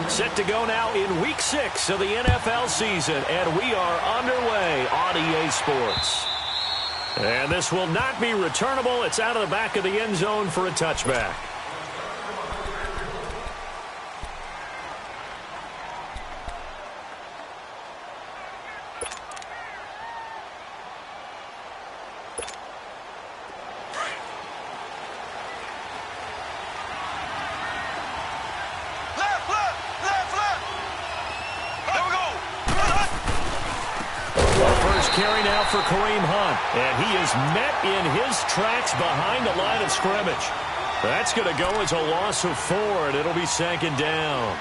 Set to go now in Week 6 of the NFL season, and we are underway on EA Sports. And this will not be returnable. It's out of the back of the end zone for a touchback. Carry now for Kareem Hunt. And he is met in his tracks behind the line of scrimmage. That's going to go as a loss of 4, and it'll be second down.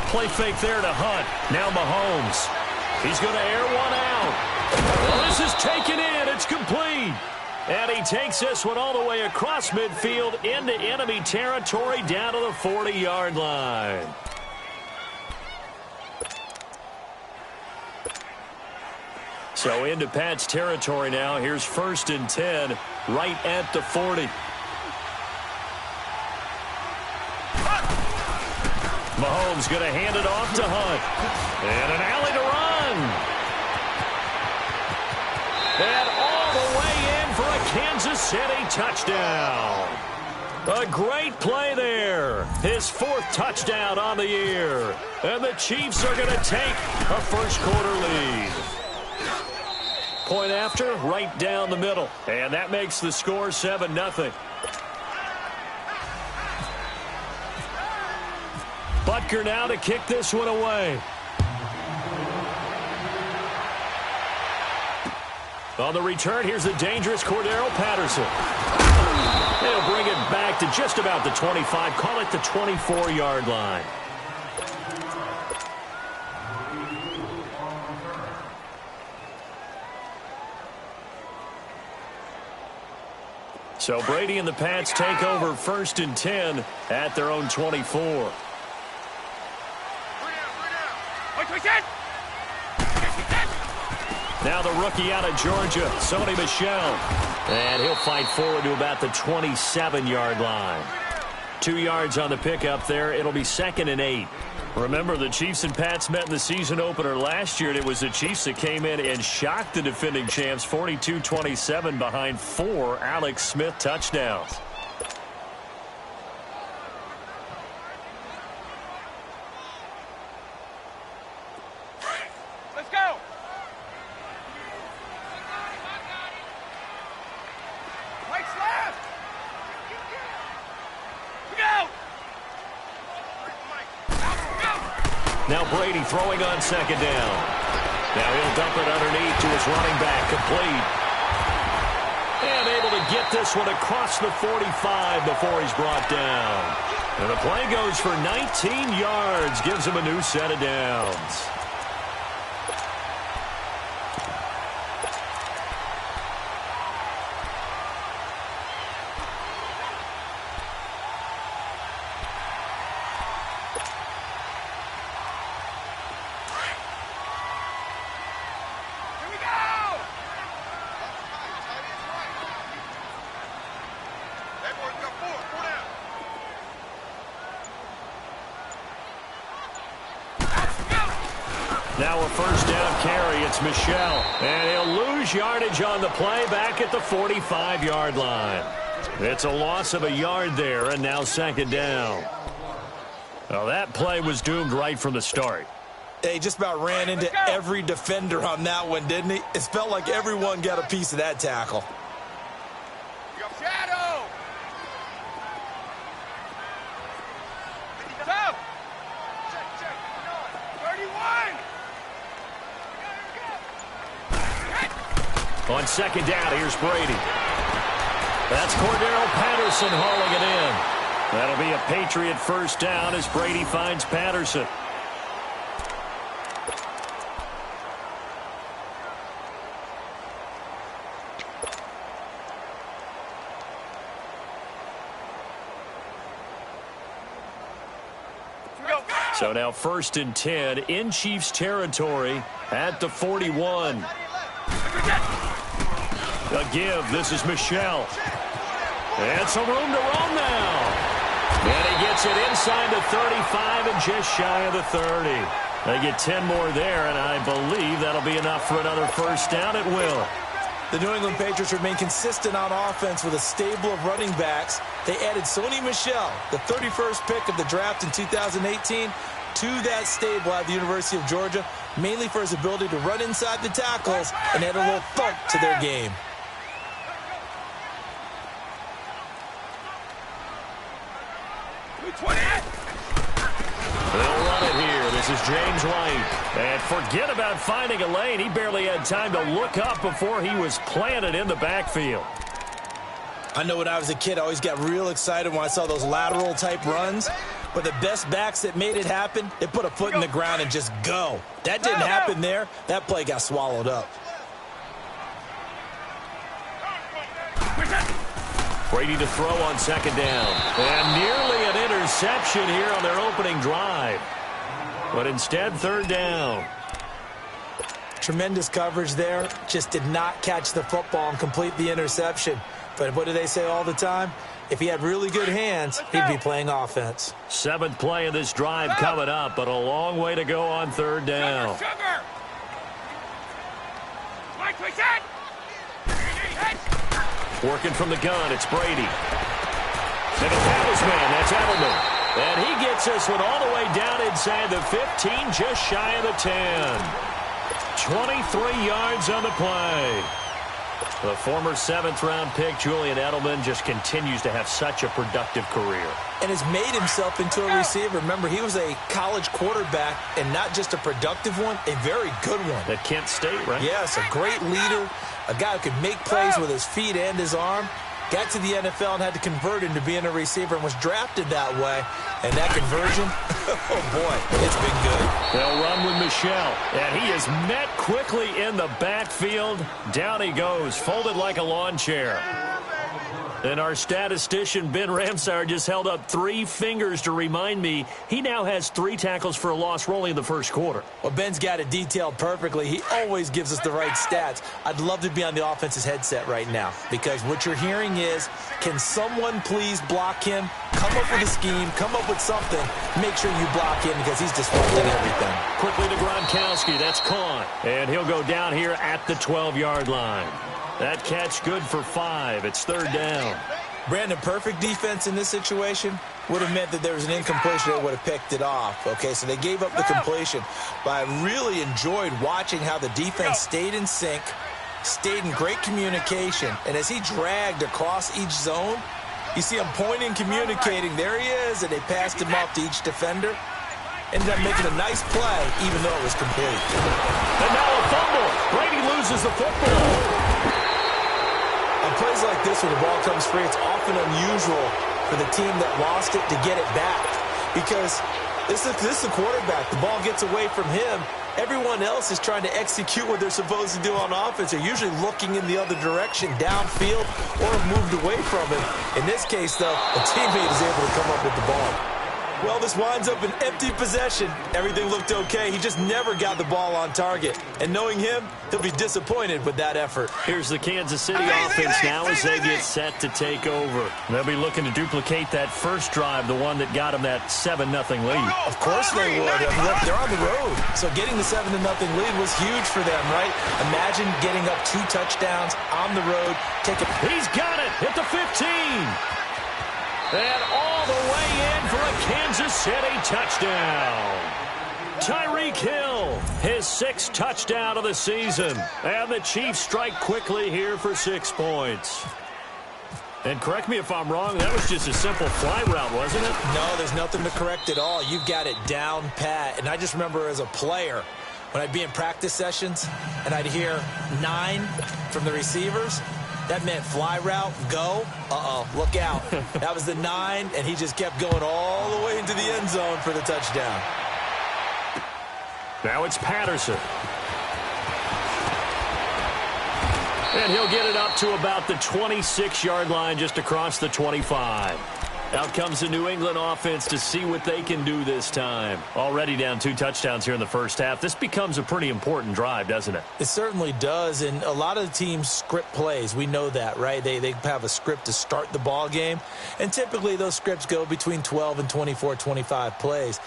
Play fake there to Hunt. Now Mahomes. He's going to air one out. Well, this is taken in. It's complete. And he takes this one all the way across midfield into enemy territory down to the 40-yard line. So into Pat's territory now. Here's 1st and 10 right at the 40. Mahomes going to hand it off to Hunt. And an alley to run. And all the way in for a Kansas City touchdown. A great play there. His 4th touchdown on the year. And the Chiefs are going to take a first-quarter lead. Point after, right down the middle. And that makes the score 7-0. Butker now to kick this one away. On the return, here's the dangerous Cordero Patterson. They'll bring it back to just about the 25. Call it the 24-yard line. So Brady and the Pats take over 1st and 10 at their own 24. Now the rookie out of Georgia, Sony Michel. And he'll fight forward to about the 27-yard line. 2 yards on the pickup there. It'll be 2nd and 8. Remember, the Chiefs and Pats met in the season opener last year, and it was the Chiefs that came in and shocked the defending champs 42-27 behind 4 Alex Smith touchdowns. Now Brady throwing on 2nd down. Now he'll dump it underneath to his running back, complete. And able to get this one across the 45 before he's brought down. And the play goes for 19 yards, gives him a new set of downs. Now a 1st down carry. It's Michel. And he'll lose yardage on the play back at the 45-yard line. It's a loss of a yard there, and now 2nd down. Well, that play was doomed right from the start. He just about ran into every defender on that one, didn't he? It felt like everyone got a piece of that tackle. Shadow! Tough! Check. 31! On 2nd down, here's Brady. That's Cordero Patterson hauling it in. That'll be a Patriot 1st down as Brady finds Patterson. So now 1st and 10 in Chiefs territory at the 41. A give. This is Michelle. And some room to roam now. And he gets it inside the 35 and just shy of the 30. They get 10 more there, and I believe that'll be enough for another first down. It will. The New England Patriots remain consistent on offense with a stable of running backs. They added Sony Michel, the 31st pick of the draft in 2018, to that stable at the University of Georgia, mainly for his ability to run inside the tackles and add a little thump to their game. They'll run it here. This is James White. And forget about finding a lane. He barely had time to look up before he was planted in the backfield. I know when I was a kid, I always got real excited when I saw those lateral-type runs. But the best backs that made it happen, they put a foot in the ground and just go. That didn't happen there. That play got swallowed up. Brady to throw on 2nd down. And nearly an interception here on their opening drive. But instead, 3rd down. Tremendous coverage there. Just did not catch the football and complete the interception. But what do they say all the time? If he had really good hands, he'd be playing offense. 7th play of this drive coming up, but a long way to go on 3rd down. Working from the gun, it's Brady. And a pass man, that's Edelman. And he gets this one all the way down inside the 15, just shy of the 10. 23 yards on the play. The former 7th-round pick, Julian Edelman, just continues to have such a productive career. And has made himself into a receiver. Remember, he was a college quarterback, and not just a productive one, a very good one. At Kent State, right? Yes, a great leader, a guy who could make plays with his feet and his arm. Got to the NFL and had to convert into being a receiver and was drafted that way. And that conversion, oh boy, it's been good. They'll run with Michel. And he is met quickly in the backfield. Down he goes, folded like a lawn chair. And our statistician, Ben Ramsauer, just held up 3 fingers to remind me he now has 3 tackles for a loss rolling in the first quarter. Well, Ben's got it detailed perfectly. He always gives us the right stats. I'd love to be on the offense's headset right now because what you're hearing is, can someone please block him? Come up with a scheme. Come up with something. Make sure you block him because he's disrupting everything. Quickly to Gronkowski. That's caught. And he'll go down here at the 12-yard line. That catch good for 5. It's 3rd down. Brandon, perfect defense in this situation would have meant that there was an incompletion. They would have picked it off. Okay, so they gave up the completion. But I really enjoyed watching how the defense stayed in sync, stayed in great communication. And as he dragged across each zone, you see him pointing, communicating. There he is, and they passed him off to each defender. Ended up making a nice play, even though it was complete. And now a fumble. Brady loses the football. On plays like this, when the ball comes free, it's often unusual for the team that lost it to get it back. Because this is the quarterback. The ball gets away from him. Everyone else is trying to execute what they're supposed to do on offense. They're usually looking in the other direction, downfield, or have moved away from it. In this case, though, a teammate is able to come up with the ball. Well, this winds up an empty possession. Everything looked okay. He just never got the ball on target. And knowing him, he'll be disappointed with that effort. Here's the Kansas City offense now as they get set to take over. They'll be looking to duplicate that first drive, the one that got them that 7-0 lead. Of course they would. I mean, look, they're on the road. So getting the 7-0 lead was huge for them, right? Imagine getting up 2 touchdowns on the road. He's got it at the 15. And all the way in for a Kansas City touchdown. Tyreek Hill, his 6th touchdown of the season. And the Chiefs strike quickly here for 6 points. And correct me if I'm wrong, that was just a simple fly route, wasn't it? No, there's nothing to correct at all. You've got it down pat. And I just remember as a player, when I'd be in practice sessions and I'd hear 9 from the receivers, that meant fly route, go, look out. That was the 9, and he just kept going all the way into the end zone for the touchdown. Now it's Patterson. And he'll get it up to about the 26-yard line just across the 25. Out comes the New England offense to see what they can do this time. Already down 2 touchdowns here in the first half. This becomes a pretty important drive, doesn't it? It certainly does, and a lot of the teams script plays. We know that, right? They have a script to start the ball game, and typically those scripts go between 12 and 24, 25 plays.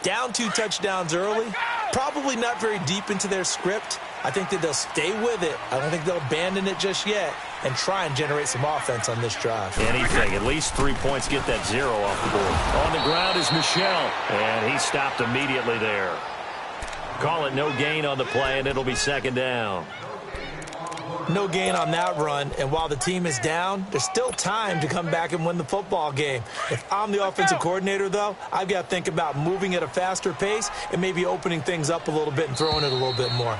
Down 2 touchdowns early, probably not very deep into their script. I think that they'll stay with it. I don't think they'll abandon it just yet and try and generate some offense on this drive. Anything. At least 3 points, get that 0 off the board. On the ground is Michel, and he stopped immediately there. Call it no gain on the play, and it'll be second down. No gain on that run, and while the team is down, there's still time to come back and win the football game. If I'm the offensive coordinator, though, I've got to think about moving at a faster pace and maybe opening things up a little bit and throwing it a little bit more.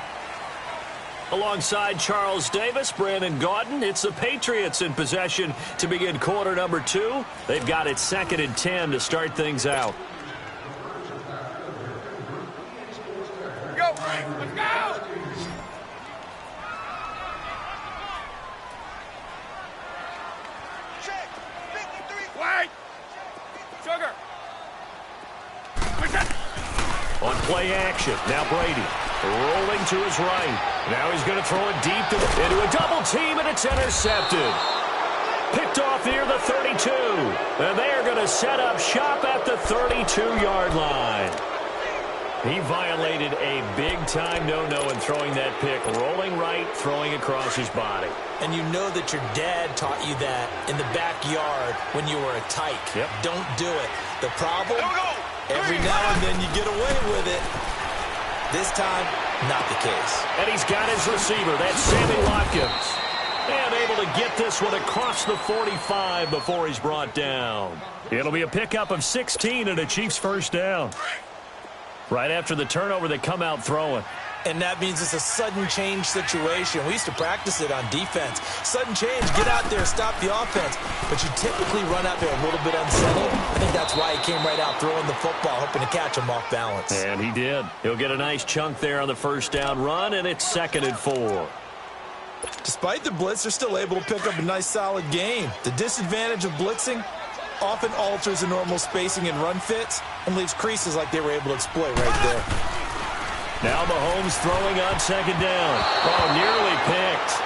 Alongside Charles Davis, Brandon Gaudin, it's the Patriots in possession to begin quarter number 2. They've got it 2nd and 10 to start things out. Go! Let's go! Check! 53! Wait! Sugar! On play action, now Brady rolling to his right. Now he's going to throw it deep into a double team, and it's intercepted. Picked off near the 32. And they are going to set up shop at the 32-yard line. He violated a big-time no-no in throwing that pick. Rolling right, throwing across his body. And you know that your dad taught you that in the backyard when you were a tyke. Yep. Don't do it. The problem, every now and then you get away with it. This time, not the case. And he's got his receiver. That's Sammy Watkins. And able to get this one across the 45 before he's brought down. It'll be a pickup of 16 and a Chiefs first down. Right after the turnover, they come out throwing. And that means it's a sudden change situation. We used to practice it on defense. Sudden change, get out there, stop the offense. But you typically run out there a little bit unsettled. I think that's why he came right out throwing the football, hoping to catch him off balance. And he did. He'll get a nice chunk there on the first down run, and it's 2nd and 4. Despite the blitz, they're still able to pick up a nice, solid gain. The disadvantage of blitzing often alters the normal spacing and run fits and leaves creases like they were able to exploit right there. Now Mahomes throwing on 2nd down. Oh, nearly picked.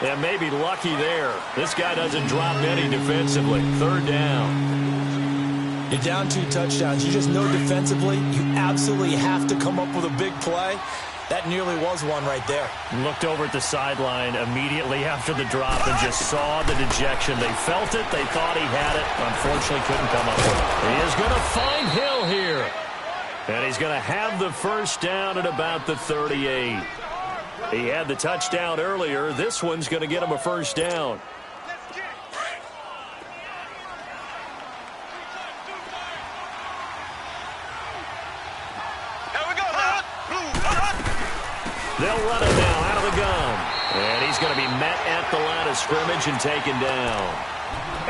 And maybe lucky there. This guy doesn't drop any defensively. 3rd down. You're down 2 touchdowns. You just know defensively you absolutely have to come up with a big play. That nearly was one right there. Looked over at the sideline immediately after the drop and just saw the dejection. They felt it. They thought he had it. Unfortunately, couldn't come up with it. He is going to find Hill here. And he's going to have the first down at about the 38. He had the touchdown earlier. This one's going to get him a first down. They'll run it now out of the gun. And he's going to be met at the line of scrimmage and taken down.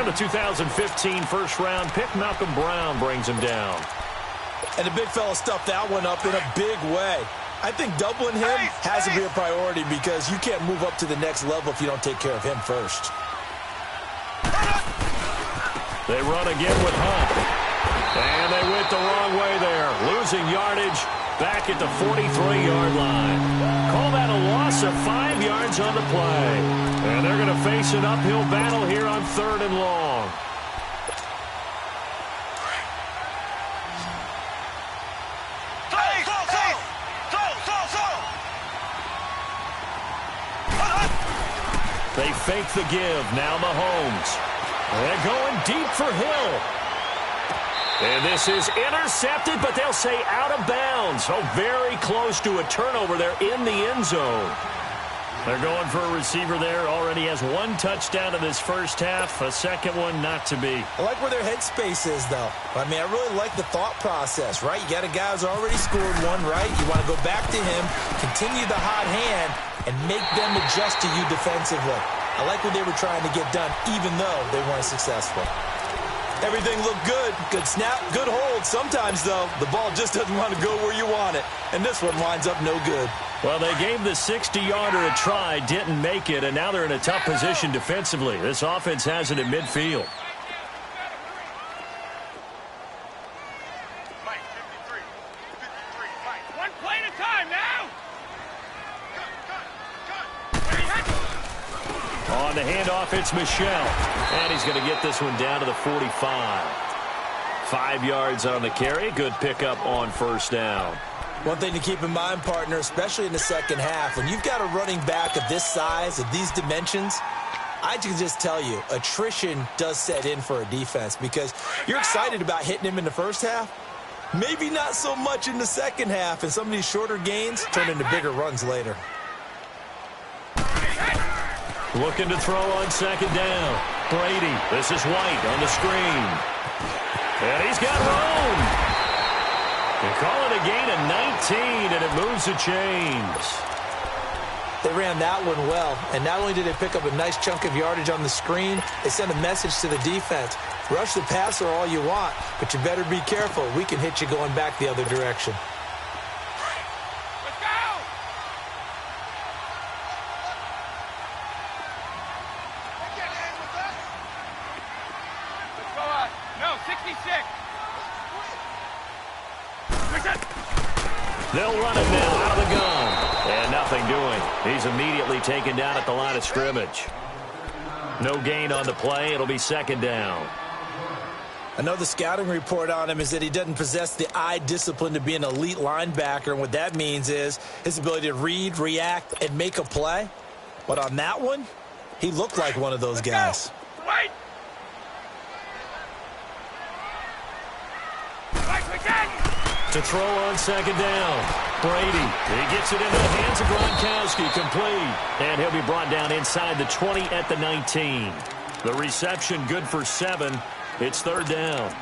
And the 2015 first-round pick, Malcolm Brown, brings him down. And the big fella stuffed that one up in a big way. I think doubling him has to be a priority because you can't move up to the next level if you don't take care of him first. They run again with Hunt. And they went the wrong way there. Losing yardage back at the 43-yard line. Call that a loss of 5 yards on the play. And they're going to face an uphill battle here on 3rd and long. They fake the give. Now Mahomes. They're going deep for Hill. And this is intercepted, but they'll say out of bounds. Oh, very close to a turnover there in the end zone. They're going for a receiver there. Already has 1 touchdown in this first half. A second one not to be. I like where their headspace is, though. I mean, I really like the thought process, right? You got a guy who's already scored 1, right? You want to go back to him, continue the hot hand, and make them adjust to you defensively. I like what they were trying to get done, even though they weren't successful. Everything looked good. Good snap, good hold. Sometimes, though, the ball just doesn't want to go where you want it. And this one winds up no good. Well, they gave the 60-yarder a try, didn't make it, and now they're in a tough position defensively. This offense has it at midfield. the handoff, it's Michel. And he's going to get this one down to the 45. 5 yards on the carry. Good pickup on first down. One thing to keep in mind, partner, especially in the second half, when you've got a running back of this size, of these dimensions, I can just tell you, attrition does set in for a defense because you're excited about hitting him in the first half. Maybe not so much in the second half, and some of these shorter gains turn into bigger runs later. Looking to throw on second down. Brady, this is White on the screen. And he's got room. They call it a gain of 19, and it moves the chains. They ran that one well, and not only did they pick up a nice chunk of yardage on the screen, they sent a message to the defense. Rush the passer all you want, but you better be careful. We can hit you going back the other direction. Let's go! Let's go up. No, 66. They'll run it now out of the gun. And nothing doing. He's immediately taken down at the line of scrimmage. No gain on the play. It'll be second down. I know the scouting report on him is that he doesn't possess the eye discipline to be an elite linebacker, and what that means is his ability to read, react, and make a play. But on that one, he looked like one of those guys. Wait! To throw on second down. Brady, he gets it into the hands of Gronkowski, complete. And he'll be brought down inside the 20 at the 19. The reception good for 7. It's third down.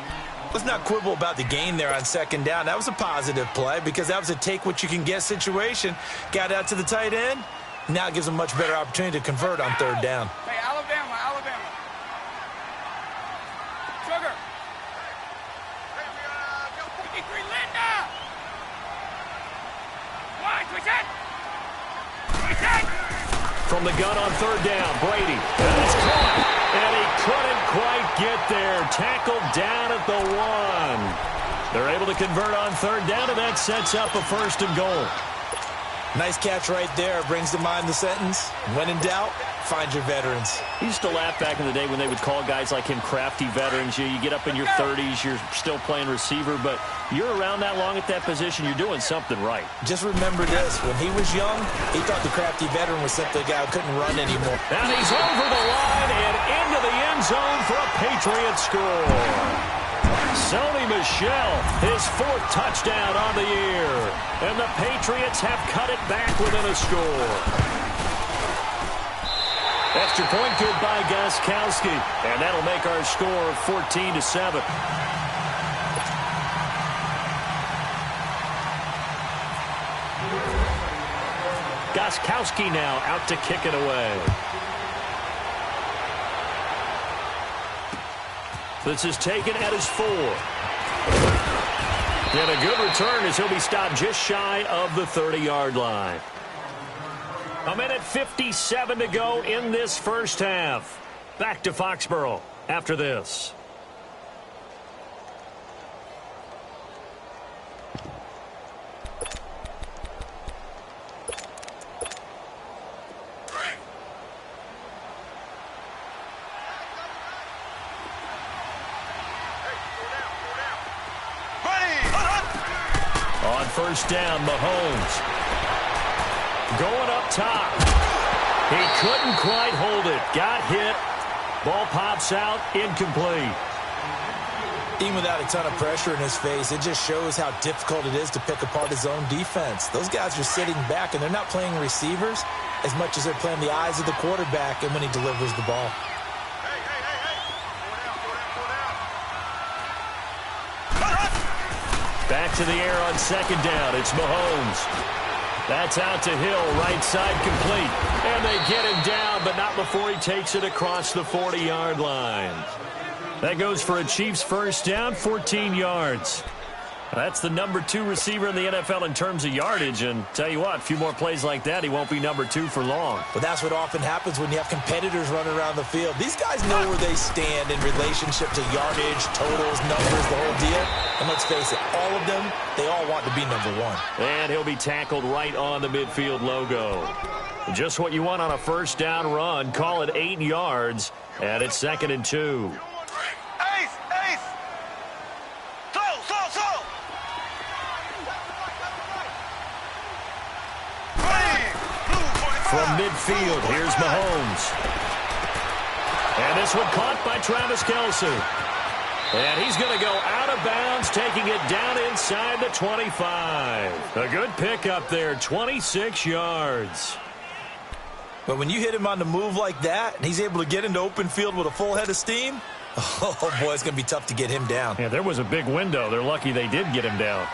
Let's not quibble about the gain there on second down. That was a positive play because that was a take-what-you-can-get situation. Got out to the tight end. Now it gives him a much better opportunity to convert on third down. Hey, Alabama. Sugar. 53 Linda. Wide, switch it. From the gun on third down, Brady. And it's caught. And he couldn't quite get there. Tackled down at the 1. They're able to convert on third down, and that sets up a first and goal. Nice catch right there. Brings to mind the sentence, when in doubt, find your veterans. I used to laugh back in the day when they would call guys like him crafty veterans. You get up in your 30s, you're still playing receiver, but you're around that long at that position, you're doing something right. Just remember this. When he was young, he thought the crafty veteran was simply a guy who couldn't run anymore. And he's over the line and into the end zone for a Patriot score. Sony Michel, his 4th touchdown on the year. And the Patriots have cut it back within a score. Extra point good by Gronkowski. And that'll make our score 14-7. Gronkowski now out to kick it away. This is taken at his 4. And a good return as he'll be stopped just shy of the 30-yard line. 1:57 to go in this first half. Back to Foxborough after this. On first down, Mahomes. Going up top. He couldn't quite hold it. Got hit. Ball pops out. Incomplete. Even without a ton of pressure in his face, it just shows how difficult it is to pick apart his own defense. Those guys are sitting back, and they're not playing receivers as much as they're playing the eyes of the quarterback and when he delivers the ball. Back to the air on second down. It's Mahomes. That's out to Hill, right side complete. And they get him down, but not before he takes it across the 40-yard line. That goes for a Chiefs first down, 14 yards. That's the number 2 receiver in the NFL in terms of yardage. And tell you what, a few more plays like that, he won't be number 2 for long. But that's what often happens when you have competitors running around the field. These guys know where they stand in relationship to yardage, totals, numbers, the whole deal. And let's face it, all of them, they all want to be number one. And he'll be tackled right on the midfield logo. Just what you want on a first down run. Call it 8 yards, and it's 2nd and 2. From midfield, here's Mahomes. And this one caught by Travis Kelce. And he's going to go out of bounds, taking it down inside the 25. A good pickup there, 26 yards. But when you hit him on the move like that, and he's able to get into open field with a full head of steam, oh, boy, it's going to be tough to get him down. Yeah, there was a big window. They're lucky they did get him down.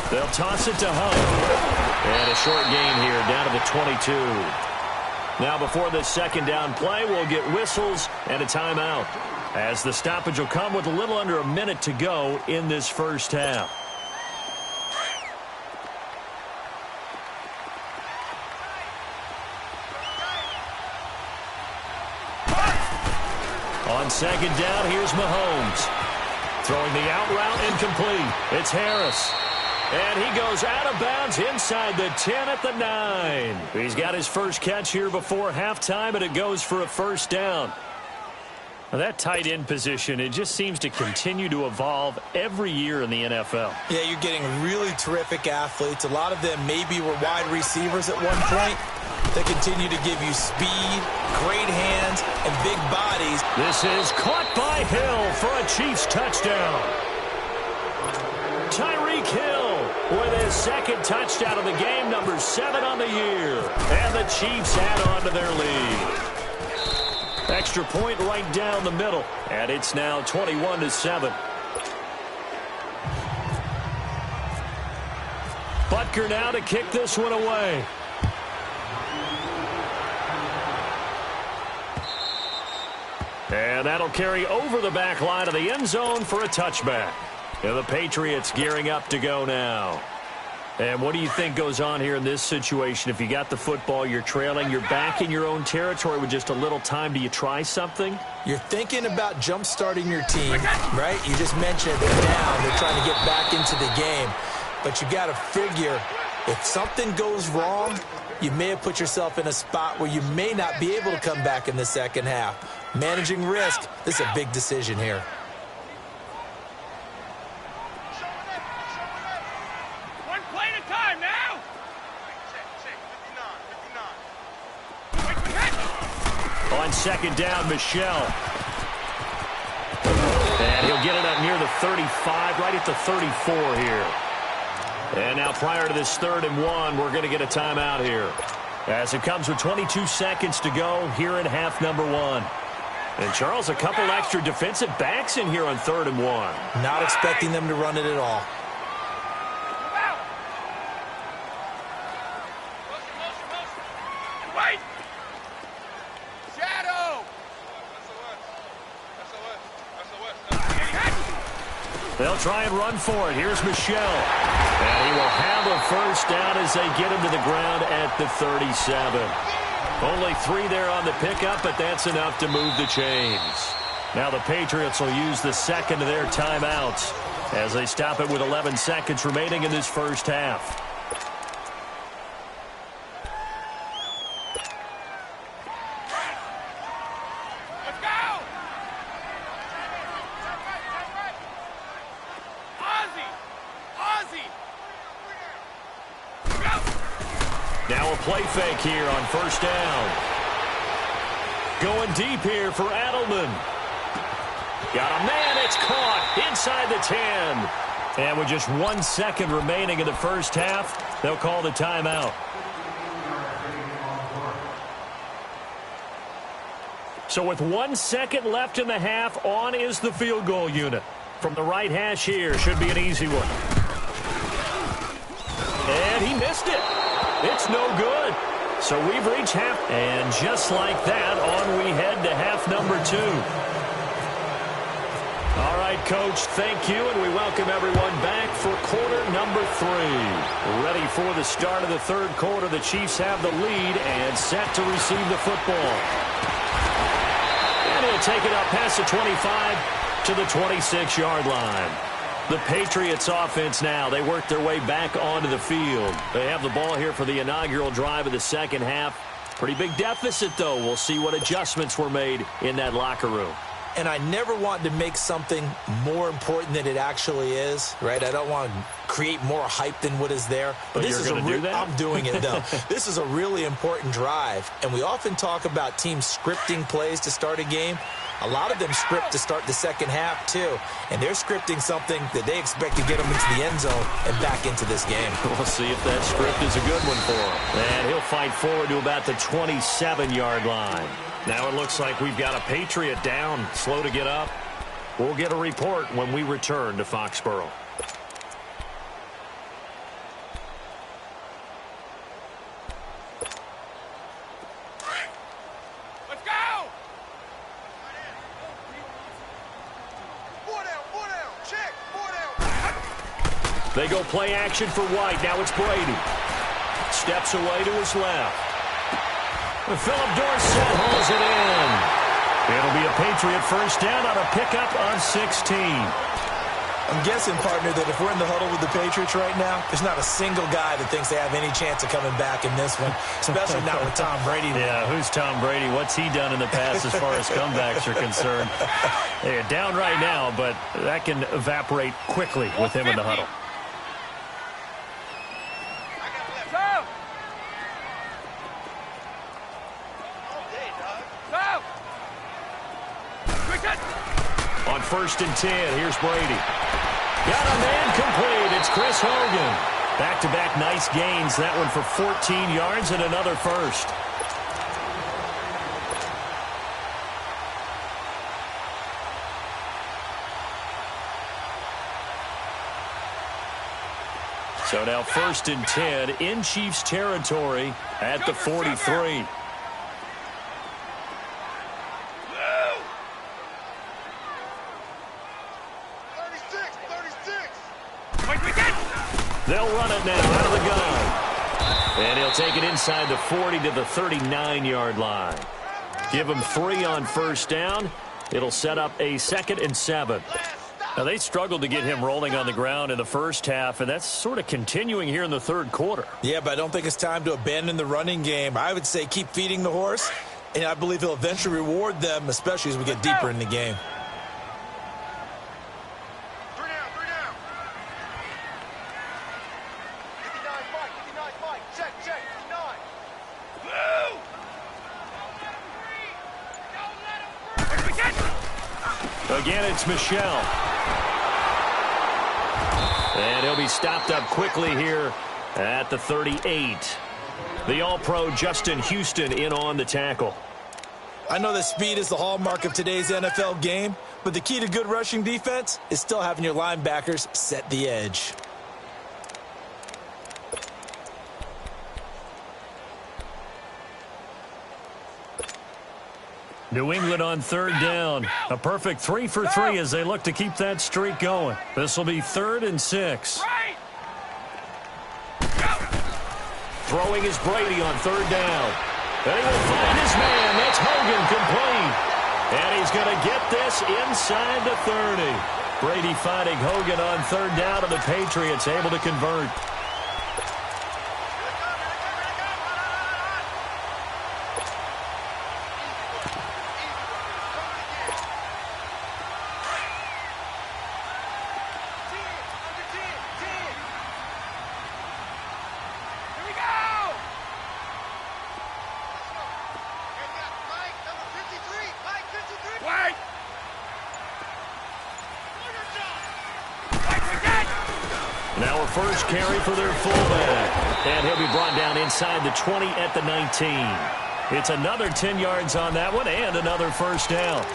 They'll toss it to Hunt. And a short gain here, down to the 22. Now before this second down play, we'll get whistles and a timeout, as the stoppage will come with a little under a minute to go in this first half. On second down, here's Mahomes. Throwing the out route, incomplete. It's Harris. And he goes out of bounds inside the 10 at the 9. He's got his first catch here before halftime, and it goes for a first down. Now that tight end position, it just seems to continue to evolve every year in the NFL. Yeah, you're getting really terrific athletes. A lot of them maybe were wide receivers at one point. They continue to give you speed, great hands, and big bodies. This is caught by Hill for a Chiefs touchdown. Tyreek Hill with his second touchdown of the game, number 7 on the year. And the Chiefs add on to their lead. Extra point right down the middle. And it's now 21-7. Butker now to kick this one away. And that'll carry over the back line of the end zone for a touchback. And the Patriots gearing up to go now. And what do you think goes on here in this situation? If you got the football, you're trailing, you're back in your own territory with just a little time. Do you try something? You're thinking about jump-starting your team, right? You just mentioned they're down. They're trying to get back into the game. But you got to figure, if something goes wrong, you may have put yourself in a spot where you may not be able to come back in the second half. Managing risk, this is a big decision here. One play at a time now. On second down, Michelle. And he'll get it up near the 35, right at the 34 here. And now prior to this 3rd and 1, we're going to get a timeout here, as it comes with 22 seconds to go here in half number 1. And, Charles, a couple extra defensive backs in here on 3rd and 1. Not expecting them to run it at all. Wait. Shadow. They'll try and run for it. Here's Michelle. And he will have a first down as they get him to the ground at the 37. Only 3 there on the pickup, but that's enough to move the chains. Now the Patriots will use the second of their timeouts as they stop it with 11 seconds remaining in this first half. Let's go. Ozzy. Now a play fake here on first down. Going deep here for Adelman. Got a man, it's caught inside the 10. And with just 1 second remaining in the first half, they'll call the timeout. So with 1 second left in the half, on is the field goal unit. From the right hash here, should be an easy one. And he missed it. It's no good. So we've reached half. And just like that, on we head to half number 2. All right, right, Coach, thank you, and we welcome everyone back for quarter number 3. Ready for the start of the third quarter. The Chiefs have the lead and set to receive the football. And he'll take it up past the 25 to the 26-yard line. The Patriots offense now, they work their way back onto the field. They have the ball here for the inaugural drive of the second half. Pretty big deficit, though. We'll see what adjustments were made in that locker room. And I never want to make something more important than it actually is, right? I don't want to create more hype than what is there. But this is do that? I'm doing it, though. This is a really important drive. And we often talk about teams scripting plays to start a game. A lot of them script to start the second half, too. And they're scripting something that they expect to get them into the end zone and back into this game. We'll see if that script is a good one for him. And he'll fight forward to about the 27-yard line. Now it looks like we've got a Patriot down, slow to get up. We'll get a report when we return to Foxborough. Let's go! Four down, check, 4 down. They go play action for White. Now it's Brady. Steps away to his left. Philip Dorsett holds it in. It'll be a Patriot first down on a pickup on 16. I'm guessing, partner, that if we're in the huddle with the Patriots right now, there's not a single guy that thinks they have any chance of coming back in this one, especially not with Tom Brady. Yeah, who's Tom Brady? What's he done in the past as far as comebacks are concerned? They're down right now, but that can evaporate quickly with him in the huddle. On 1st and 10, here's Brady. Got a man complete. It's Chris Hogan. Back-to-back nice gains. That one for 14 yards and another first. So now 1st and 10 in Chiefs territory at the 43. They'll run it now out of the gun. And he'll take it inside the 40 to the 39-yard line. Give him 3 on first down. It'll set up a 2nd and 7. Now, they struggled to get him rolling on the ground in the first half, and that's sort of continuing here in the third quarter. Yeah, but I don't think it's time to abandon the running game. I would say keep feeding the horse, and I believe he'll eventually reward them, especially as we get deeper in the game. Again, it's Michelle. And he'll be stopped up quickly here at the 38. The All-Pro Justin Houston in on the tackle. I know that speed is the hallmark of today's NFL game, but the key to good rushing defense is still having your linebackers set the edge. New England on 3rd down. A perfect 3 for 3 as they look to keep that streak going. This will be 3rd and 6. Throwing is Brady on 3rd down. And he will find his man. That's Hogan complete. And he's going to get this inside the 30. Brady finding Hogan on 3rd down, and the Patriots able to convert. Now a first carry for their fullback. And he'll be brought down inside the 20 at the 19. It's another 10 yards on that one and another first down.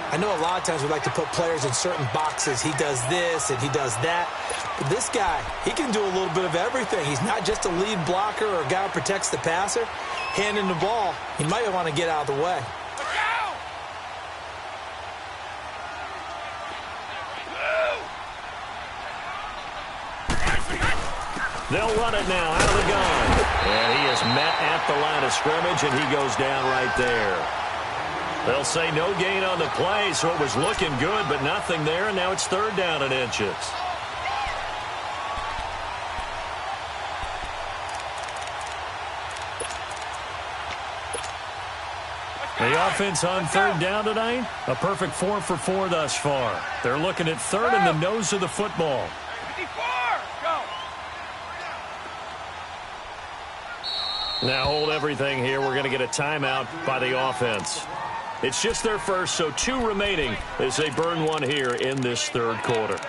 I know a lot of times we like to put players in certain boxes. He does this and he does that. But this guy, he can do a little bit of everything. He's not just a lead blocker or a guy who protects the passer. Handing the ball, he might want to get out of the way. They'll run it now out of the gun. And he is met at the line of scrimmage, and he goes down right there. They'll say no gain on the play, so it was looking good, but nothing there, and now it's 3rd down and inches. The offense on 3rd down tonight, a perfect 4 for 4 thus far. They're looking at 3rd and the nose of the football. Now hold everything here. We're going to get a timeout by the offense. It's just their first, so 2 remaining as they burn one here in this 3rd quarter.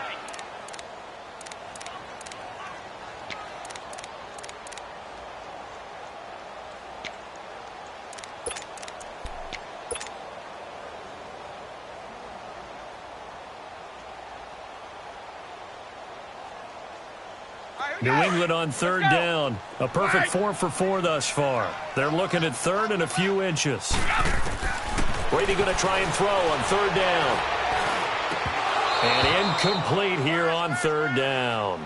New England on 3rd down. A perfect 4 for 4 thus far. They're looking at 3rd and a few inches. Brady going to try and throw on 3rd down. And incomplete here on 3rd down.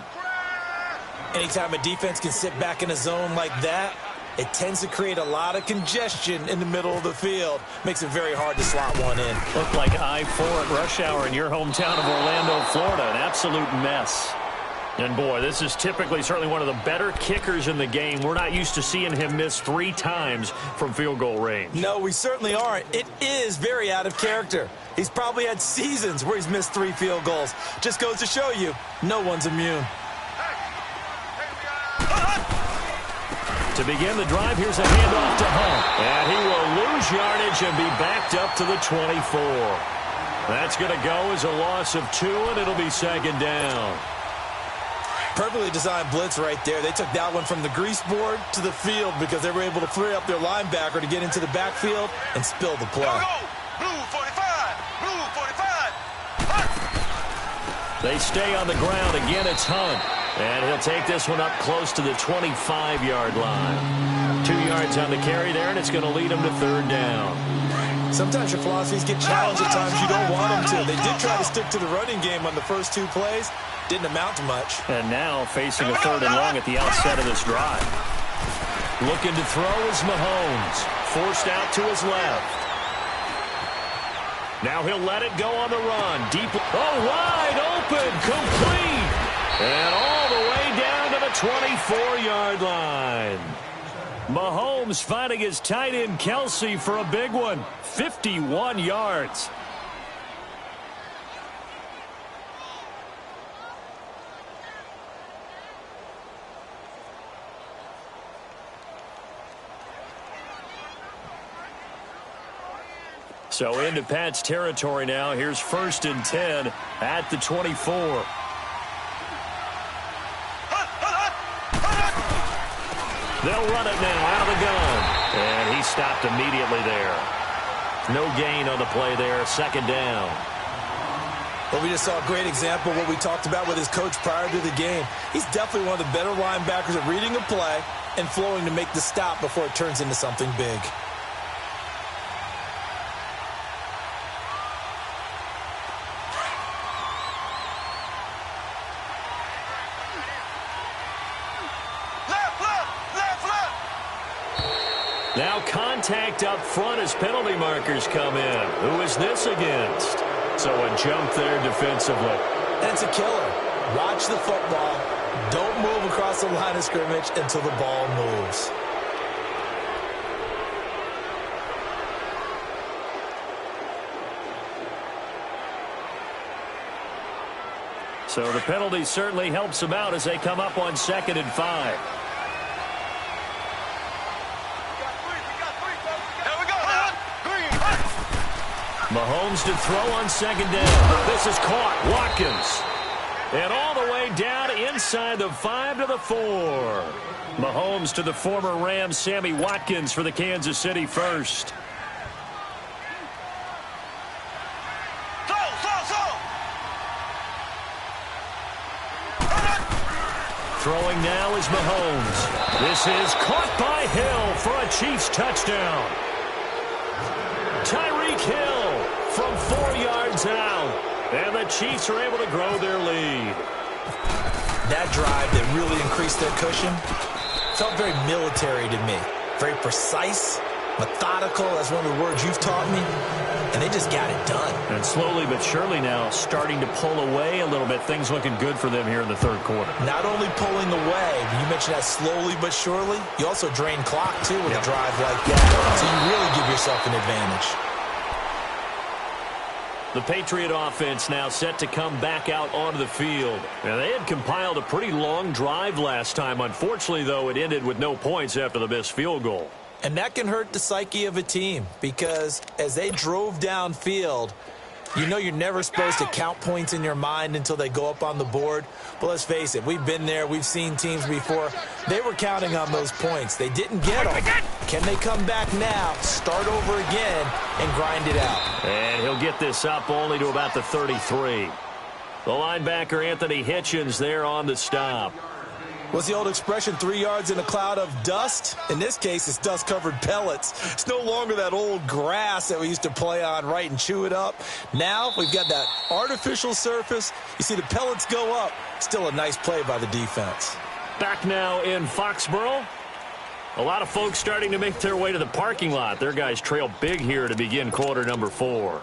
Anytime a defense can sit back in a zone like that, it tends to create a lot of congestion in the middle of the field. Makes it very hard to slot one in. Looked like I-4 at rush hour in your hometown of Orlando, Florida. An absolute mess. And, boy, this is typically certainly one of the better kickers in the game. We're not used to seeing him miss 3 times from field goal range. No, we certainly aren't. It is very out of character. He's probably had seasons where he's missed 3 field goals. Just goes to show you, no one's immune. To begin the drive, here's a handoff to Hunt. And he will lose yardage and be backed up to the 24. That's going to go as a loss of 2, and it'll be 2nd down. Perfectly designed blitz right there. They took that one from the grease board to the field because they were able to free up their linebacker to get into the backfield and spill the play. Blue 45. Blue 45. They stay on the ground. Again, it's Hunt. And he'll take this one up close to the 25-yard line. 2 yards on the carry there, and it's going to lead him to 3rd down. Sometimes your philosophies get challenged at times you don't want them to. They did try to stick to the running game on the first 2 plays. Didn't amount to much. And now facing a 3rd and long at the outset of this drive. Looking to throw is Mahomes. Forced out to his left. Now he'll let it go on the run. Deep. Oh, wide open. Complete. And all the way down to the 24-yard line. Mahomes finding his tight end Kelsey for a big one. 51 yards. So into Pat's territory now. Here's 1st and 10 at the 24. They'll run it now out of the gun. And he stopped immediately there. No gain on the play there. 2nd down. Well, we just saw a great example of what we talked about with his coach prior to the game. He's definitely one of the better linebackers at reading a play and flowing to make the stop before it turns into something big. Now contact up front as penalty markers come in. Who is this against? So a jump there defensively. And it's a killer. Watch the football. Don't move across the line of scrimmage until the ball moves. So the penalty certainly helps them out as they come up on 2nd and 5. Mahomes to throw on 2nd down. This is caught. Watkins. And all the way down inside the 5 to the 4. Mahomes to the former Rams, Sammy Watkins for the Kansas City first. Throwing now is Mahomes. This is caught by Hill for a Chiefs touchdown. Tyreek Hill from 4 yards out. And the Chiefs are able to grow their lead. That drive that really increased their cushion felt very military to me. Very precise, methodical. That's one of the words you've taught me. And they just got it done. And slowly but surely now starting to pull away a little bit. Things looking good for them here in the third quarter. Not only pulling away, you mentioned that slowly but surely, you also drain clock, too, with a drive like that. So you really give yourself an advantage. The Patriot offense now set to come back out onto the field. Now, they had compiled a pretty long drive last time. Unfortunately, though, it ended with no points after the missed field goal. And that can hurt the psyche of a team because as they drove downfield, you know you're never supposed to count points in your mind until they go up on the board. But let's face it, we've been there. We've seen teams before. They were counting on those points. They didn't get them. Can they come back now, start over again, and grind it out? And he'll get this up only to about the 33. The linebacker, Anthony Hitchens, there on the stop. What's the old expression, 3 yards in a cloud of dust? In this case, it's dust-covered pellets. It's no longer that old grass that we used to play on, right, and chew it up. Now we've got that artificial surface. You see the pellets go up. Still a nice play by the defense. Back now in Foxborough. A lot of folks starting to make their way to the parking lot. Their guys trail big here to begin quarter number 4.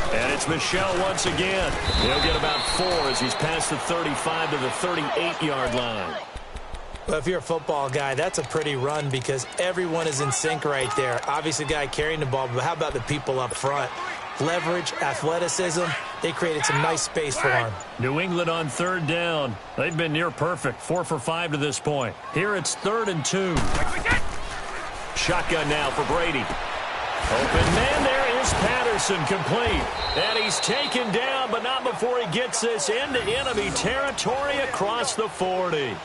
And it's Michel once again. He'll get about 4 as he's past the 35 to the 38-yard line. Well, if you're a football guy, that's a pretty run because everyone is in sync right there. Obviously, the guy carrying the ball, but how about the people up front? Leverage, athleticism, they created some nice space for him. New England on third down. They've been near perfect, 4 for 5 to this point. Here it's 3rd and 2. Shotgun now for Brady. Open man, there is Patterson, complete. And he's taken down, but not before he gets this into enemy territory across the 40.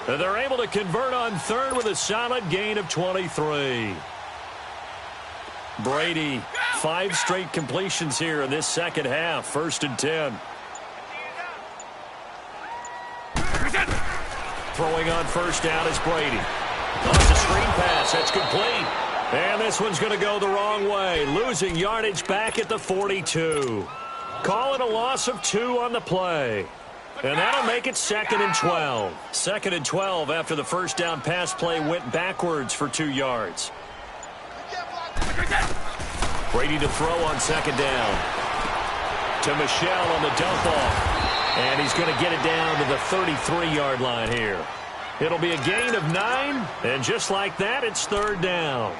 And they're able to convert on third with a solid gain of 23. Brady, 5 straight completions here in this second half. 1st and 10. Throwing on first down is Brady. Off the screen pass, that's complete. And this one's going to go the wrong way. Losing yardage back at the 42. Call it a loss of 2 on the play. And that'll make it 2nd and 12. 2nd and 12 after the first down pass play went backwards for 2 yards. Brady to throw on 2nd down. To Michel on the dump off. And he's going to get it down to the 33-yard line here. It'll be a gain of 9. And just like that, it's 3rd down.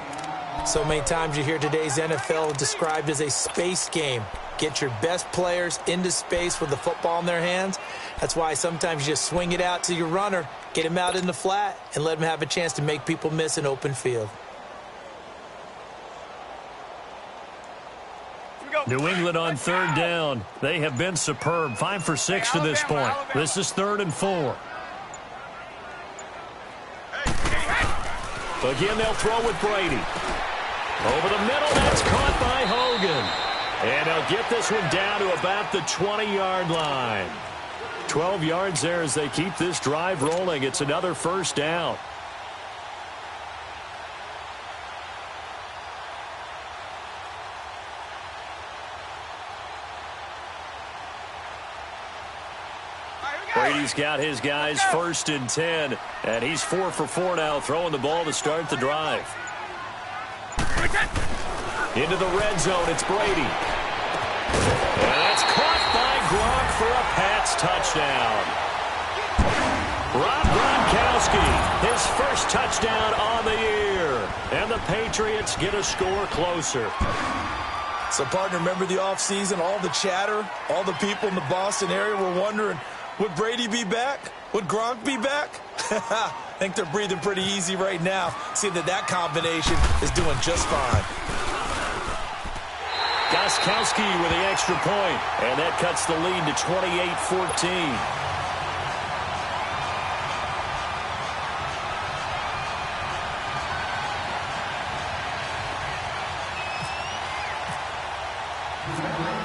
So many times you hear today's NFL described as a space game. Get your best players into space with the football in their hands. That's why sometimes you just swing it out to your runner, get him out in the flat, and let him have a chance to make people miss an open field. New England on 3rd down. They have been superb. 5 for 6 to this point. This is 3rd and 4. Again, they'll throw with Brady. Over the middle, that's caught by Hogan. And they'll get this one down to about the 20-yard line. 12 yards there as they keep this drive rolling. It's another 1st down. Brady's got his guys 1st and 10, and he's 4 for 4 now, throwing the ball to start the drive. Into the red zone, it's Brady. And that's caught by Gronk for a Pats touchdown. Rob Gronkowski, his first touchdown on the year. And the Patriots get a score closer. So, partner, remember the offseason, all the chatter, all the people in the Boston area were wondering, would Brady be back? Would Gronk be back? I think they're breathing pretty easy right now, seeing that combination is doing just fine. Gronkowski with the extra point, and that cuts the lead to 28-14.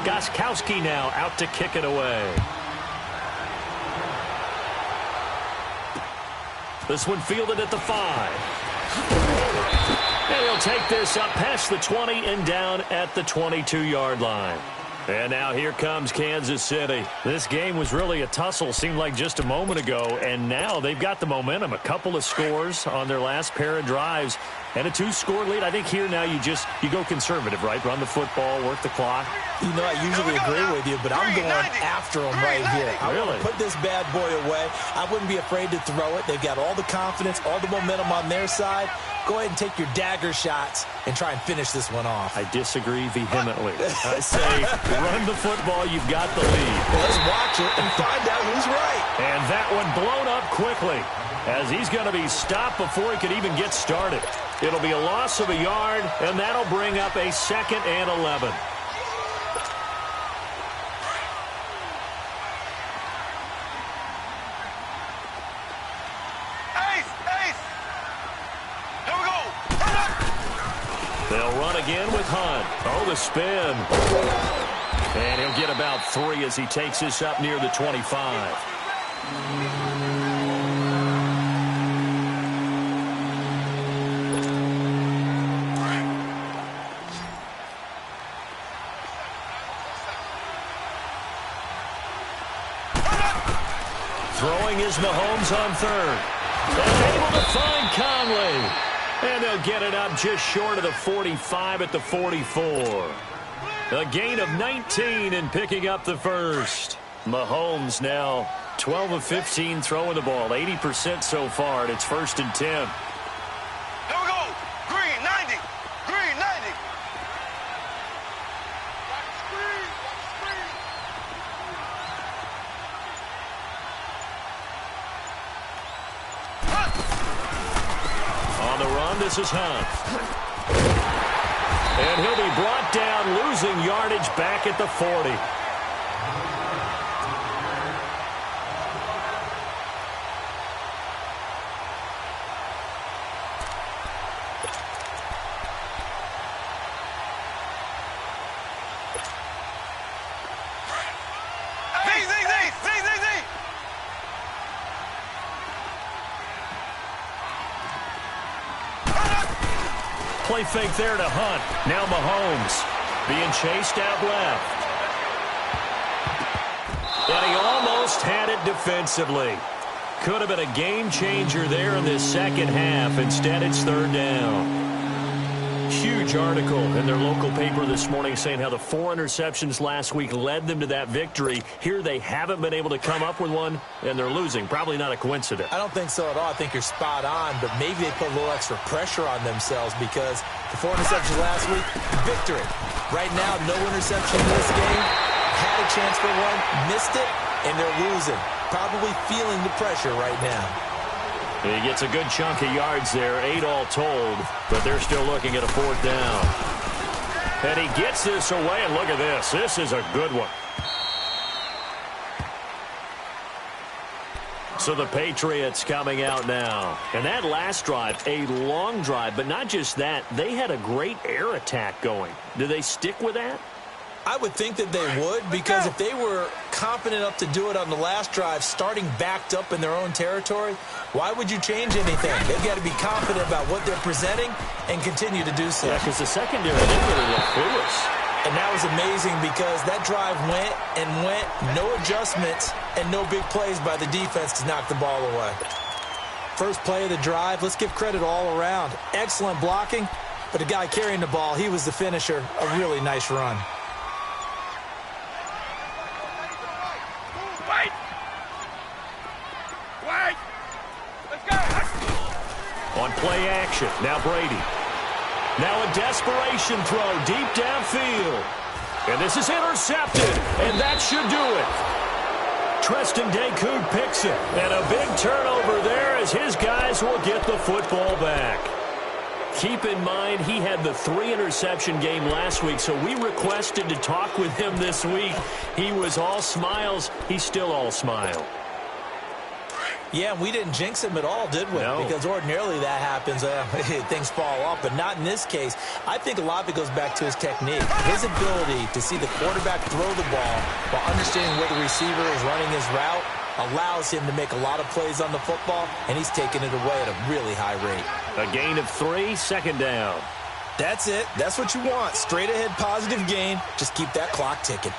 Gronkowski now out to kick it away. This one fielded at the 5. And he'll take this up past the 20 and down at the 22-yard line. And now here comes Kansas City. This game was really a tussle, seemed like just a moment ago, and now they've got the momentum. A couple of scores on their last pair of drives and a 2-score lead. I think here now you go conservative, right? Run the football, work the clock. You know, I usually agree with you, but I'm going after them right here. I want to put this bad boy away. I wouldn't be afraid to throw it. They've got all the confidence, all the momentum on their side. Go ahead and take your dagger shots and try and finish this one off. I disagree vehemently. I say run the football. You've got the lead. Well, let's watch it and find out who's right. And that one blown up quickly as he's going to be stopped before he could even get started. It'll be a loss of a yard, and that'll bring up a 2nd and 11. They'll run again with Hunt. Oh, the spin. And he'll get about 3 as he takes this up near the 25. Throwing is Mahomes on 3rd. And able to find Conley. And they'll get it up just short of the 45 at the 44. A gain of 19 and picking up the first. Mahomes now 12 of 15 throwing the ball, 80% so far, and it's 1st and 10. Here we go. Green, 90. Green, 90. On the run, this is Hunt. And he'll be brought down, losing yardage back at the 40. Play fake there to Hunt. Now Mahomes being chased out left. And he almost had it defensively. Could have been a game changer there in this second half. Instead, it's 3rd down. Huge article in their local paper this morning saying how the 4 interceptions last week led them to that victory. Here they haven't been able to come up with one, and they're losing. Probably not a coincidence. I don't think so at all. I think you're spot on, but maybe they put a little extra pressure on themselves because the 4 interceptions last week, victory. Right now, no interception in this game. Had a chance for one, missed it, and they're losing. Probably feeling the pressure right now. He gets a good chunk of yards there, 8 all told, but they're still looking at a 4th down. And he gets this away, and look at this. This is a good one. So the Patriots coming out now. And that last drive, a long drive, but not just that. They had a great air attack going. Do they stick with that? I would think that they would, because if they were confident enough to do it on the last drive, starting backed up in their own territory, why would you change anything? They've got to be confident about what they're presenting and continue to do so. Yeah, because the secondary didn't really look foolish. And that was amazing because that drive went and went, no adjustments, and no big plays by the defense to knock the ball away. First play of the drive, let's give credit all around. Excellent blocking, but the guy carrying the ball, he was the finisher. A really nice run. On play action, now Brady. Now a desperation throw deep downfield. And this is intercepted, and that should do it. Treston Decoud picks it, and a big turnover there as his guys will get the football back. Keep in mind, he had the 3-interception game last week, so we requested to talk with him this week. He was all smiles. He's still all smile. Yeah, we didn't jinx him at all, did we? No. Because ordinarily that happens. Things fall off, but not in this case. I think a lot of it goes back to his technique. His ability to see the quarterback throw the ball while understanding where the receiver is running his route. allows him to make a lot of plays on the football, and he's taking it away at a really high rate. A gain of 3, second down. That's it. That's what you want. Straight ahead positive gain. Just keep that clock ticking.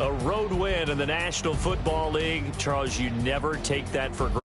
A road win in the National Football League. Charles, you never take that for granted.